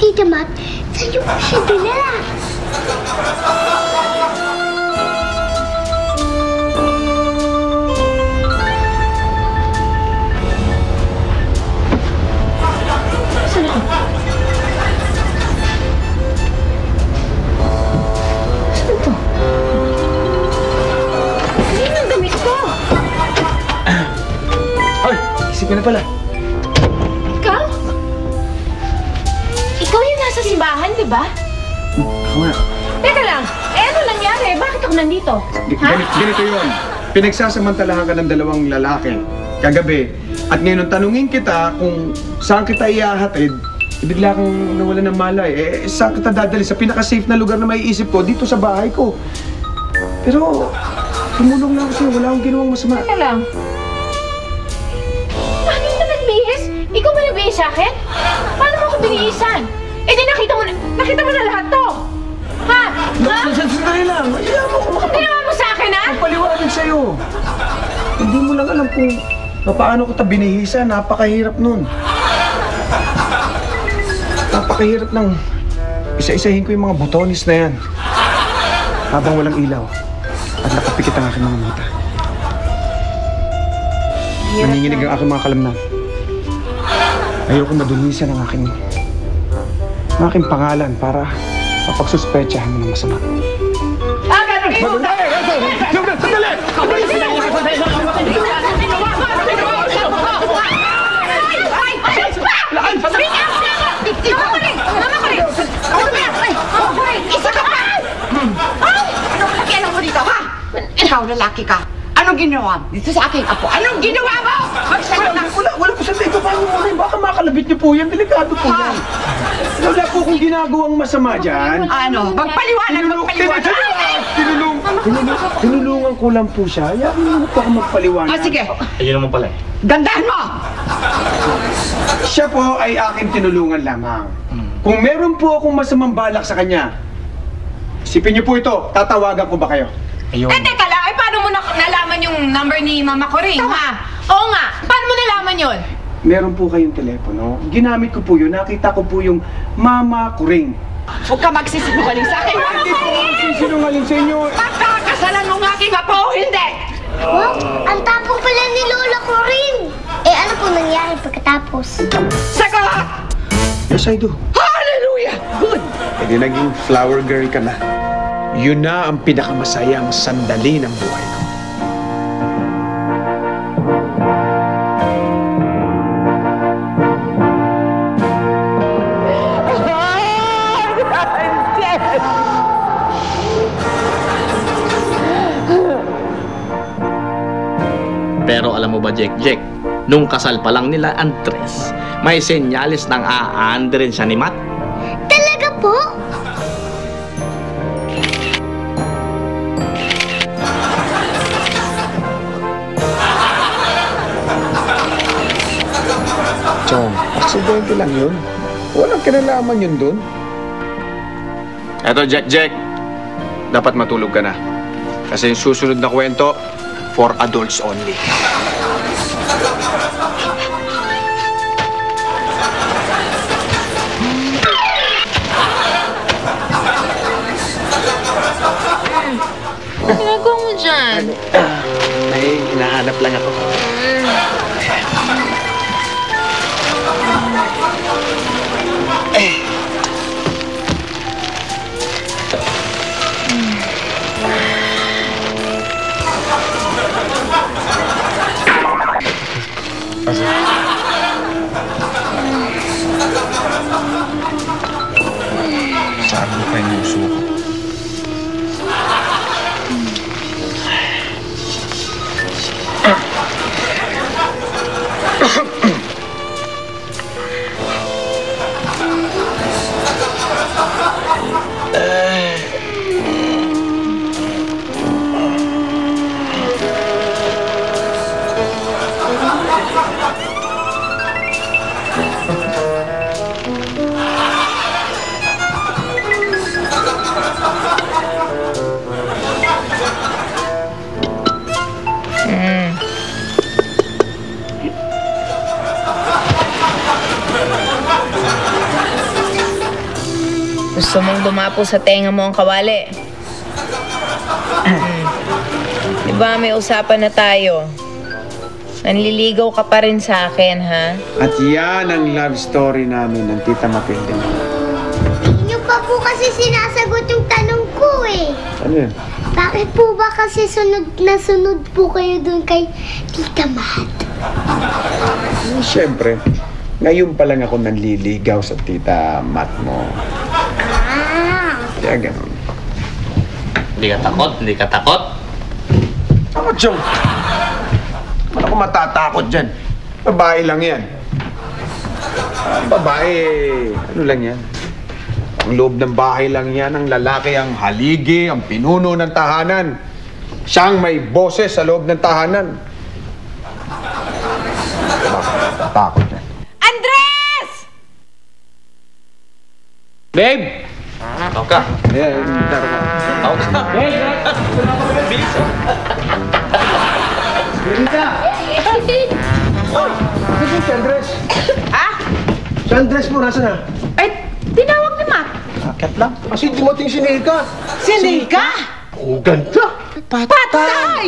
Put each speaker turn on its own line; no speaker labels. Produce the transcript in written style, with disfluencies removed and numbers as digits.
Tita Mat, sa'yo ko siya dinala.
Saan ako? Saan to? Ano yung damit ko?
Ay, isipin na pala.
Ikaw? Ikaw yung nasa simbahan, di ba?
Ako nga.
Teka lang, ano nangyari? Bakit ako nandito?
Ganito yun. Pinagsasamantalahan ka ng dalawang lalaki kagabi. At ngayon, tanungin kita kung saan kita iahatid, bigla kang nawala ng malay. Saan kita dadali? Sa pinaka-safe na lugar na maiisip ko, dito sa bahay ko. Pero, tumulong lang ako sa'yo. Wala akong ginawang masama.
Teka lang. Bakit ka nagbihis? Ikaw ba nagbihis sa akin? Paano mo ako binihisan? Eh di nakita mo na lahat to! Ha? Ha?
Sandali lang. Ayaw mo kung
Ginawa mo sa akin, ha?
paliwanag sa'yo. Hindi mo lang alam kung paano kita binihisan. Napakahirap nun. Napakahirap ng isa-isahin ko yung mga butonis na yan. Habang walang ilaw. At nakapikit ang aking mga mata. Nanginginig ang aking mga kalamnan. Ayoko madunisan ang aking pangalan para mapagsuspechahan mo ng masama.
Ikaw, lalaki ka. Anong ginawa mo? Dito sa aking apo. Anong ginawa mo?
Wala po sa ito. Paano mo rin? Baka makalabit niyo po yan. Delikado po yan. Wala po kung ginagawang masama dyan.
Ano? Magpaliwanag!
Tinulungan ko lang po siya. Ayaw mo po ako magpaliwanag.
Sige.
Ayun naman pala eh.
Gandahan mo!
Siya po ay aking tinulungan lamang. Kung meron po akong masamang balak sa kanya, isipin niyo po ito. Tatawagan ko ba kayo?
Ayun.
Teka lang, paano mo nalaman yung number ni Mama Coring, ha? Oo nga, paano mo nalaman yun?
Meron po kayong telepono. Ginamit ko po yun. Nakita ko po yung Mama Kuring.
Huwag ka magsisinungaling sa akin.
Hindi po ako sinungaling sa inyo.
Pagkakasalan ng aking apo, hindi!
Wow, ang tapang pala ni Lola ko rin. Eh, ano po nangyari pagkatapos?
Sagot!
Yes, I do.
Hallelujah! Good!
E di naging flower girl ka na. Yun na ang pinakamasayang sandali ng buhay ko.
Pero alam mo ba, Jack, nung kasal pa lang nila Andres, may senyalis ng aande rin siya ni Matt.
Talaga po?
Chong, aksidente lang yun. Walang kinalaman yun dun. Eto, Jack. Dapat matulog ka na. Kasi yung susunod na kwento, for adults only.
Ano ginagawa mo dyan?
May hinahanap lang ako. Saan mo kayo yung suko?
Gusto mong dumapo sa tenga mo ang kawali. Diba may usapan na tayo? Nanliligaw ka pa rin sa akin, ha?
At yan ang love story namin ng Tita Matilde.
Hindi niyo pa po kasi sinasagot yung tanong ko eh.
Ano yan?
Bakit po ba kasi sunod na sunod po kayo dun kay Tita Mat?
Siyempre, ngayon pa lang ako nanliligaw sa Tita Mat mo.
Ah,
Kaya ganun.
Hindi ka takot? Hindi ka takot?
Takot siyang. Wala ako matatakot dyan. Babae lang yan. Babae, ano lang yan? Ang loob ng bahay lang yan. Ang lalaki ang haligi, ang pinuno ng tahanan. Siyang may boses sa loob ng tahanan. Bakit takot yan?
Andres!
Babe!
Tawag ka.
Ayan, tara ka.
Tawag ka. Bilis.
Rita! Kasi si Andres.
Ha?
Si Andres mo, nasa na?
Ay, tinawag ni Matt.
Akit lang. Kasi dumating si Nika.
Si Nika?
Ang ganda.
Patay!